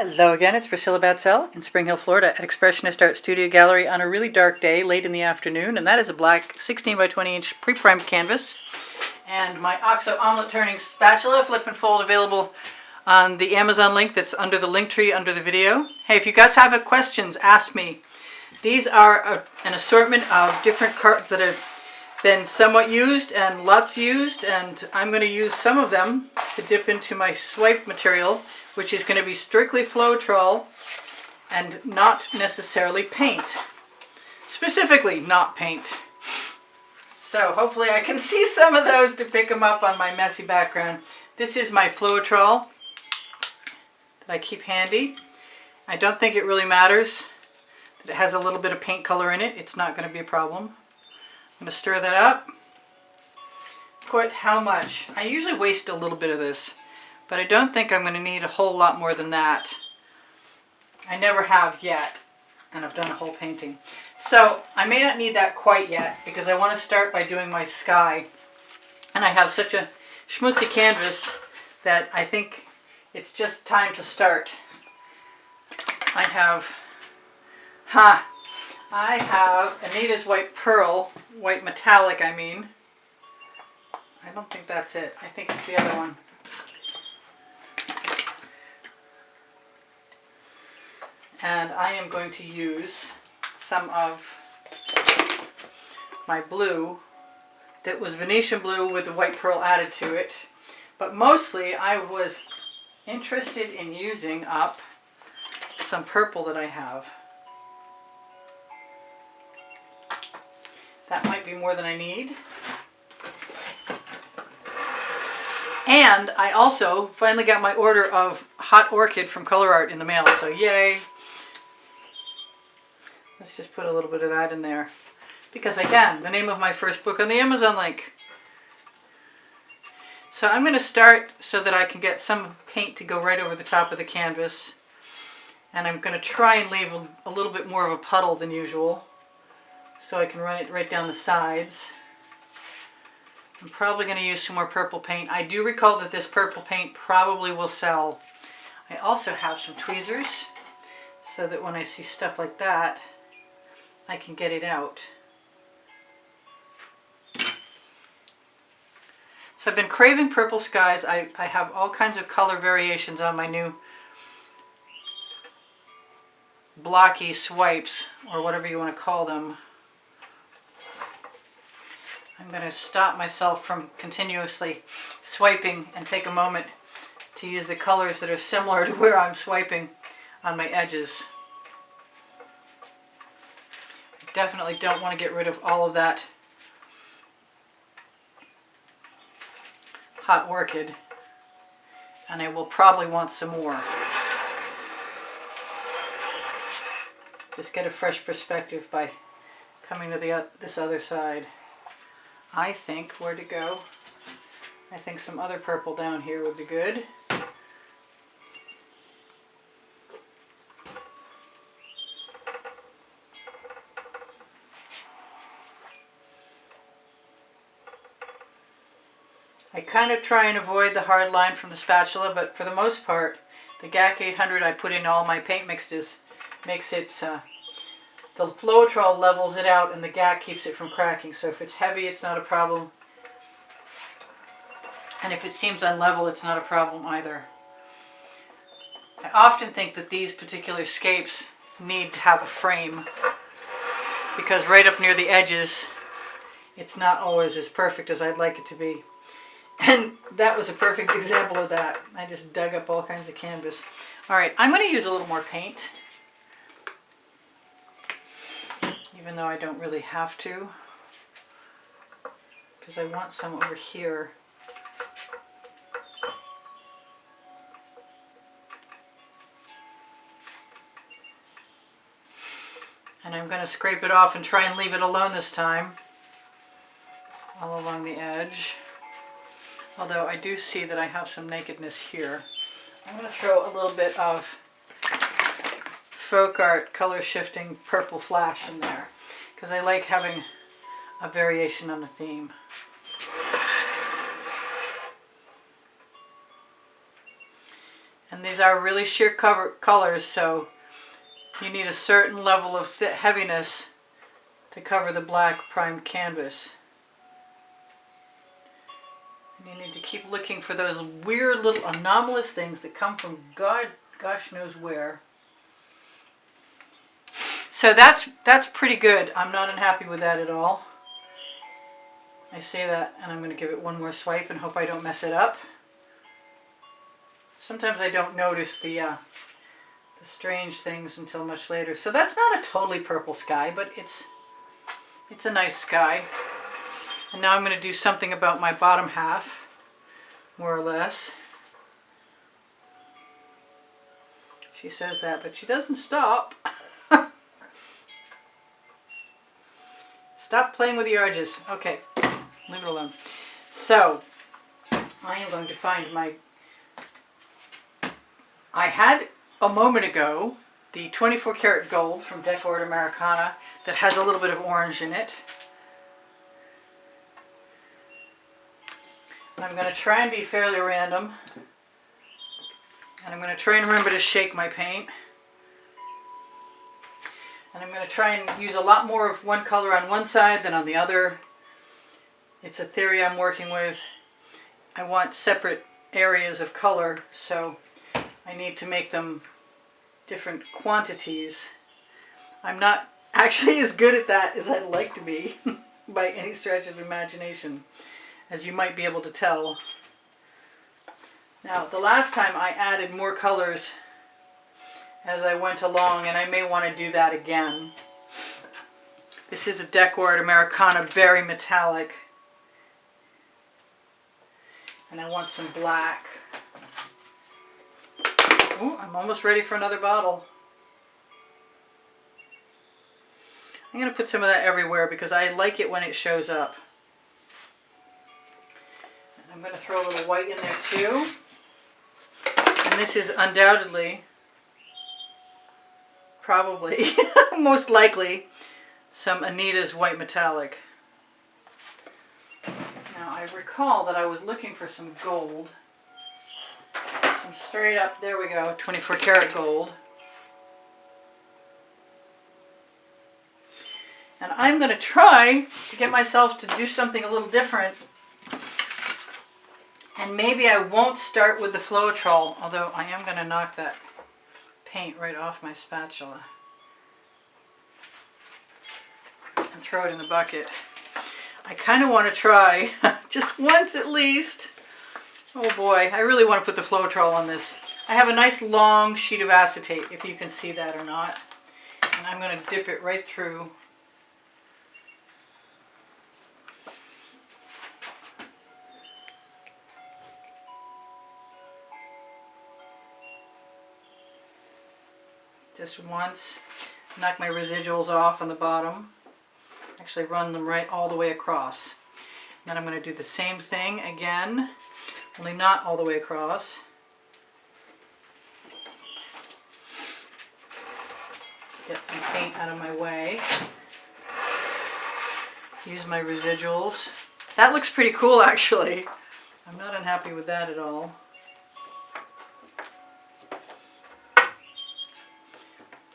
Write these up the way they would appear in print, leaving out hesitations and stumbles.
Hello again, it's Priscilla Batzell in Spring Hill, Florida at Expressionist Art Studio Gallery on a really dark day late in the afternoon, and that is a black 16 by 20 inch pre-primed canvas and my OXO omelet turning spatula, flip and fold, available on the Amazon link that's under the link tree under the video. Hey, if you guys have questions, ask me. These are an assortment of different cards that have been somewhat used and lots used, and I'm going to use some of them to dip into my swipe material, which is going to be strictly Floetrol and not necessarily paint. Specifically not paint. So hopefully I can see some of those to pick them up on my messy background. This is my Floetrol that I keep handy. I don't think it really matters that it has a little bit of paint color in it. It's not going to be a problem. I'm going to stir that up. Put how much? I usually waste a little bit of this, but I don't think I'm going to need a whole lot more than that. I never have yet, and I've done a whole painting. So I may not need that quite yet because I want to start by doing my sky. And I have such a schmutzy canvas that I think it's just time to start. I have Anita's white pearl, white metallic I mean. I don't think that's it. I think it's the other one. And I am going to use some of my blue that was Venetian blue with the white pearl added to it. But mostly I was interested in using up some purple that I have. That might be more than I need. And I also finally got my order of Hot Orchid from Color Art in the mail, so yay. Let's just put a little bit of that in there. Because again, the name of my first book on the Amazon link. So I'm going to start so that I can get some paint to go right over the top of the canvas. And I'm going to try and leave a little bit more of a puddle than usual, so I can run it right down the sides. I'm probably going to use some more purple paint. I do recall that this purple paint probably will sell. I also have some tweezers so that when I see stuff like that, I can get it out. So I've been craving purple skies. I have all kinds of color variations on my new blocky swipes, or whatever you want to call them. I'm going to stop myself from continuously swiping and take a moment to use the colors that are similar to where I'm swiping on my edges. I definitely don't want to get rid of all of that Hot Orchid, and I will probably want some more. Just get a fresh perspective by coming to this other side. I think, where to go? I think some other purple down here would be good. I kind of try and avoid the hard line from the spatula, but for the most part, the GAC 800 I put in all my paint mixes makes it, the Floetrol levels it out and the GAC keeps it from cracking. So if it's heavy, it's not a problem. And if it seems unlevel, it's not a problem either. I often think that these particular scapes need to have a frame, because right up near the edges, it's not always as perfect as I'd like it to be. And that was a perfect example of that. I just dug up all kinds of canvas. Alright, I'm going to use a little more paint, even though I don't really have to, because I want some over here. And I'm going to scrape it off and try and leave it alone this time, all along the edge. Although I do see that I have some nakedness here. I'm going to throw a little bit of Folk Art color shifting purple flash in there, because I like having a variation on a theme. And these are really sheer colors, so you need a certain level of heaviness to cover the black primed canvas. And you need to keep looking for those weird little anomalous things that come from gosh knows where. So that's pretty good. I'm not unhappy with that at all. I say that and I'm going to give it one more swipe and hope I don't mess it up. Sometimes I don't notice the strange things until much later. So that's not a totally purple sky, but it's a nice sky. And now I'm going to do something about my bottom half, more or less. She says that, but she doesn't stop. Stop playing with the edges. Okay, leave it alone. So, I am going to find my... I had a moment ago the 24 karat gold from Decor Americana that has a little bit of orange in it. And I'm going to try and be fairly random. And I'm going to try and remember to shake my paint. And I'm going to try and use a lot more of one color on one side than on the other. It's a theory I'm working with. I want separate areas of color, so I need to make them different quantities. I'm not actually as good at that as I'd like to be by any stretch of the imagination, as you might be able to tell. Now, the last time I added more colors as I went along, and I may want to do that again. This is a Decor Americana Berry Metallic. And I want some black. Ooh, I'm almost ready for another bottle. I'm going to put some of that everywhere because I like it when it shows up. And I'm going to throw a little white in there too. And this is undoubtedly, probably, most likely, some Anita's White Metallic. Now I recall that I was looking for some gold. Some straight up, there we go, 24 karat gold. And I'm going to try to get myself to do something a little different. And maybe I won't start with the Floetrol, although I am going to knock that paint right off my spatula and throw it in the bucket. I kind of want to try, just once at least. Oh boy, I really want to put the Floetrol on this. I have a nice long sheet of acetate, if you can see that or not. And I'm going to dip it right through. Just once. Knock my residuals off on the bottom. Actually run them right all the way across. Then I'm going to do the same thing again, only not all the way across. Get some paint out of my way. Use my residuals. That looks pretty cool actually. I'm not unhappy with that at all.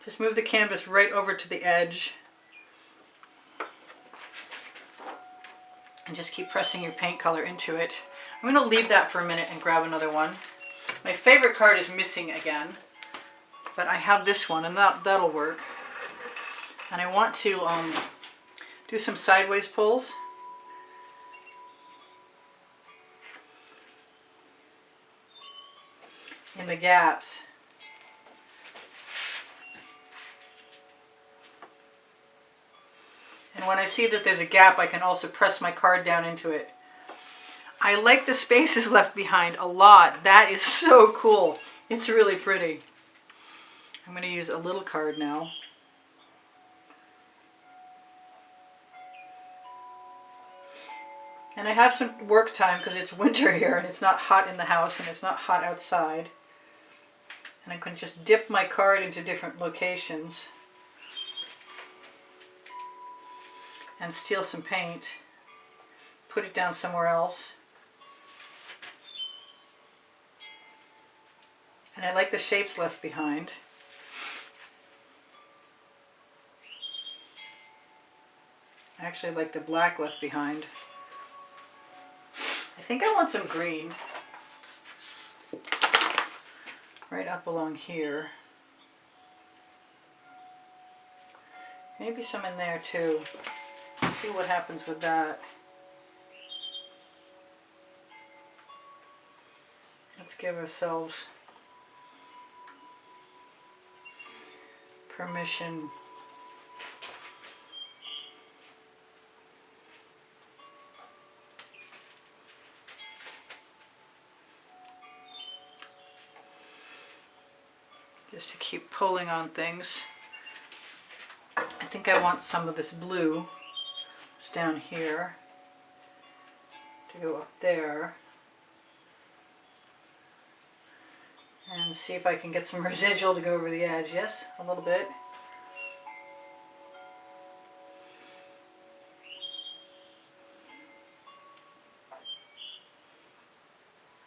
Just move the canvas right over to the edge. And just keep pressing your paint color into it. I'm going to leave that for a minute and grab another one. My favorite card is missing again, but I have this one and that'll work. And I want to do some sideways pulls. In the gaps. And when I see that there's a gap, I can also press my card down into it. I like the spaces left behind a lot. That is so cool. It's really pretty. I'm going to use a little card now. And I have some work time because it's winter here and it's not hot in the house and it's not hot outside. And I can just dip my card into different locations and steal some paint, put it down somewhere else. And I like the shapes left behind. I actually like the black left behind. I think I want some green right up along here. Maybe some in there too. Let's see what happens with that. Let's give ourselves permission. Just to keep pulling on things. I think I want some of this blue. It's down here to go up there. And see if I can get some residual to go over the edge. Yes, a little bit.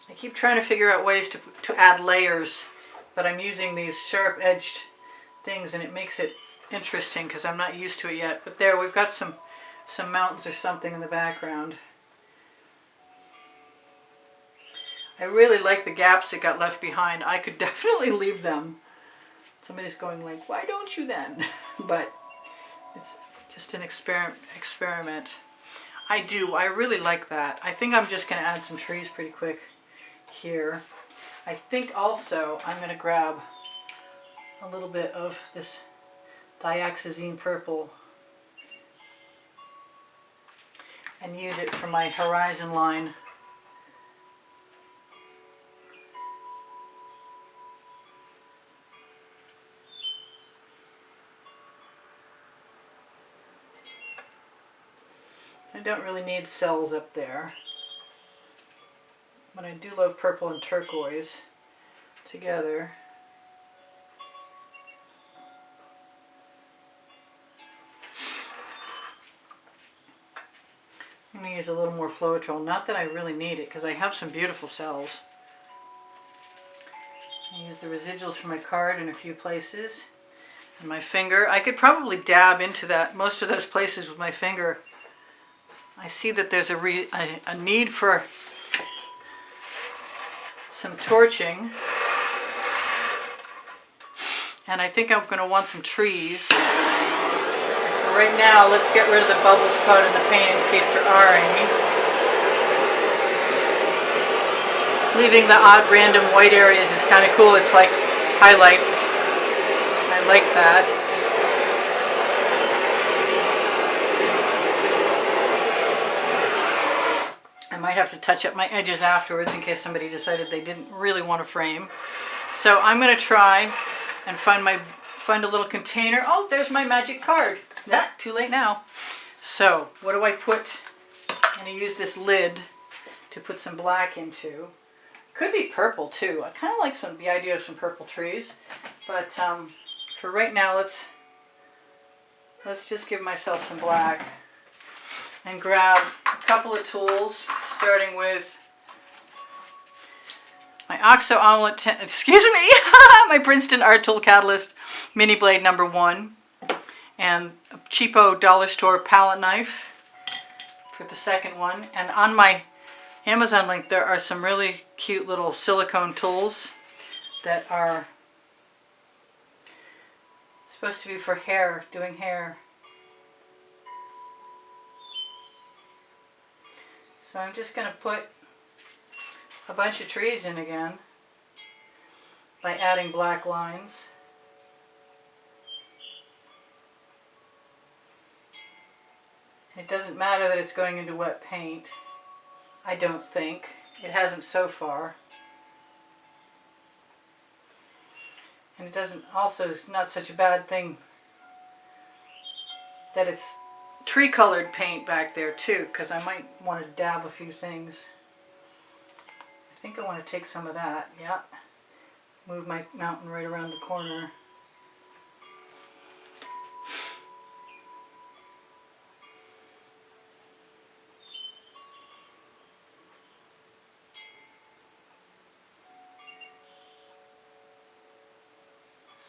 I keep trying to figure out ways to add layers, but I'm using these sharp edged things and it makes it interesting because I'm not used to it yet. But there, we've got some mountains or something in the background. I really like the gaps that got left behind. I could definitely leave them. Somebody's going like, why don't you then? But it's just an experiment. I really like that. I think I'm just going to add some trees pretty quick here. I think also I'm going to grab a little bit of this dioxazine purple and use it for my horizon line. I don't really need cells up there, but I do love purple and turquoise together. I'm going to use a little more Floetrol, not that I really need it because I have some beautiful cells. I use the residuals from my card in a few places. And my finger, I could probably dab into most of those places with my finger. I see that there's a need for some torching. And I think I'm going to want some trees. For right now, let's get rid of the bubbles caught in the paint in case there are any. Leaving the odd random white areas is kind of cool. It's like highlights. I like that. I might have to touch up my edges afterwards in case somebody decided they didn't really want a frame. So I'm going to try and find a little container. Oh, there's my magic card. Too late now. So what do I put? I'm going to use this lid to put some black into. Could be purple too. I kind of like the idea of some purple trees. But for right now, let's just give myself some black and grab a couple of tools, starting with my OXO Omelette, my Princeton Art Tool Catalyst Mini Blade #1, and a cheapo dollar store palette knife for the second one. And on my Amazon link, there are some really cute little silicone tools that are supposed to be for hair, doing hair. So I'm just going to put a bunch of trees in again by adding black lines. It doesn't matter that it's going into wet paint. I don't think. It hasn't so far. And it doesn't also, it's not such a bad thing that it's tree colored paint back there too, because I might want to dab a few things. I think I want to take some of that, yeah. Move my mountain right around the corner.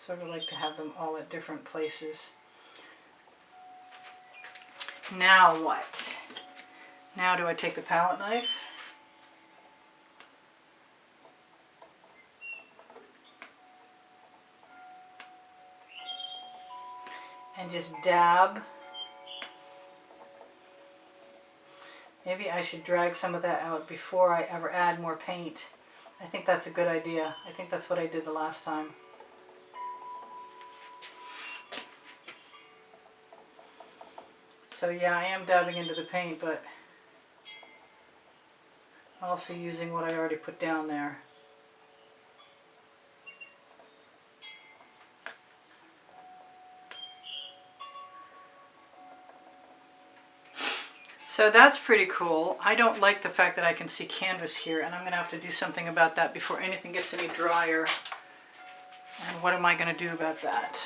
sort of like to have them all at different places. Now what? Now do I take the palette knife? And just dab. Maybe I should drag some of that out before I ever add more paint. I think that's a good idea. I think that's what I did the last time. So yeah, I am dabbing into the paint, but also using what I already put down there. So that's pretty cool. I don't like the fact that I can see canvas here, and I'm going to have to do something about that before anything gets any drier. And what am I going to do about that?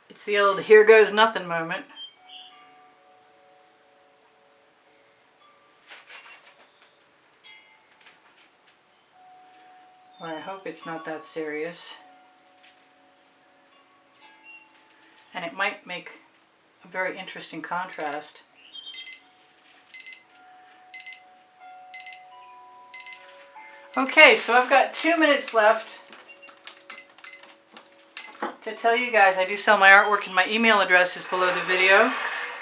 It's the old here goes nothing moment. Well, I hope it's not that serious. And it might make a very interesting contrast. Okay, so I've got 2 minutes left to tell you guys I do sell my artwork, and my email address is below the video.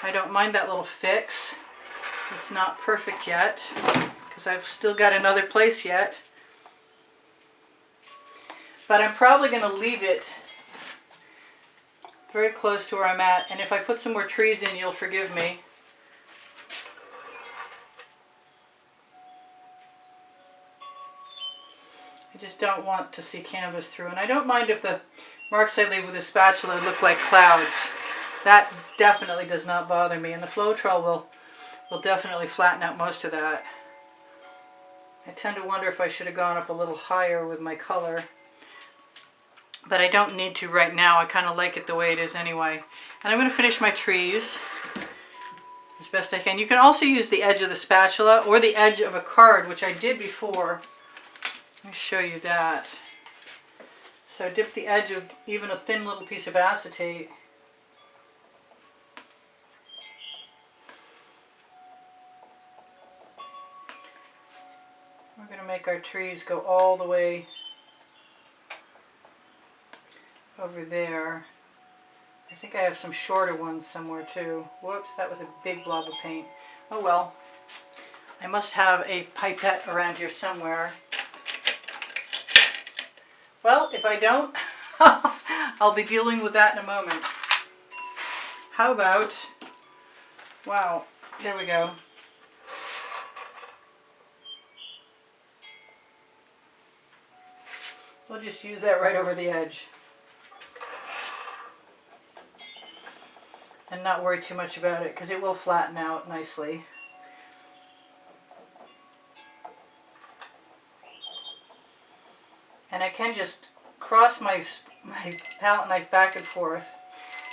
I don't mind that little fix. It's not perfect yet because I've still got another place yet. But I'm probably going to leave it very close to where I'm at, and if I put some more trees in, you'll forgive me. I just don't want to see canvas through, and I don't mind if the marks I leave with a spatula look like clouds. That definitely does not bother me, and the Floetrol will definitely flatten out most of that. I tend to wonder if I should have gone up a little higher with my color, but I don't need to right now. I kind of like it the way it is anyway. And I'm going to finish my trees as best I can. You can also use the edge of the spatula or the edge of a card, which I did before. Let me show you that. So dip the edge of even a thin little piece of acetate. We're going to make our trees go all the way over there. I think I have some shorter ones somewhere too. Whoops, that was a big blob of paint. Oh well. I must have a pipette around here somewhere. Well, if I don't, I'll be dealing with that in a moment. How about, wow, there we go. We'll just use that right over the edge. And not worry too much about it, because it will flatten out nicely. And I can just cross my palette knife back and forth.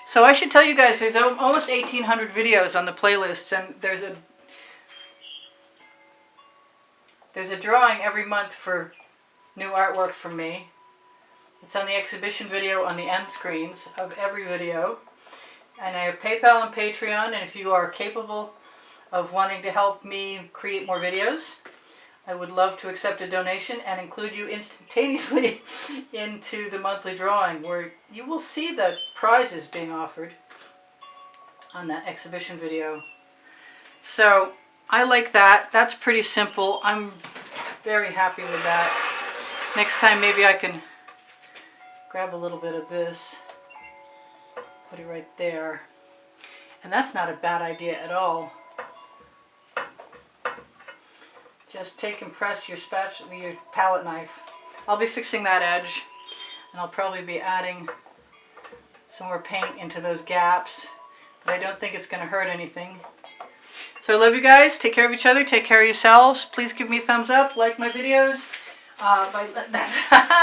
So I should tell you guys, there's almost 1,800 videos on the playlists, and there's a drawing every month for new artwork from me. It's on the exhibition video on the end screens of every video. And I have PayPal and Patreon, and if you are capable of wanting to help me create more videos, I would love to accept a donation and include you instantaneously into the monthly drawing, where you will see the prizes being offered on that exhibition video. So I like that. That's pretty simple. I'm very happy with that. Next time maybe I can grab a little bit of this, put it right there. And that's not a bad idea at all. Just take and press your spatula, your palette knife. I'll be fixing that edge, and I'll probably be adding some more paint into those gaps, but I don't think it's going to hurt anything. So I love you guys. Take care of each other. Take care of yourselves. Please give me a thumbs up. Like my videos. That's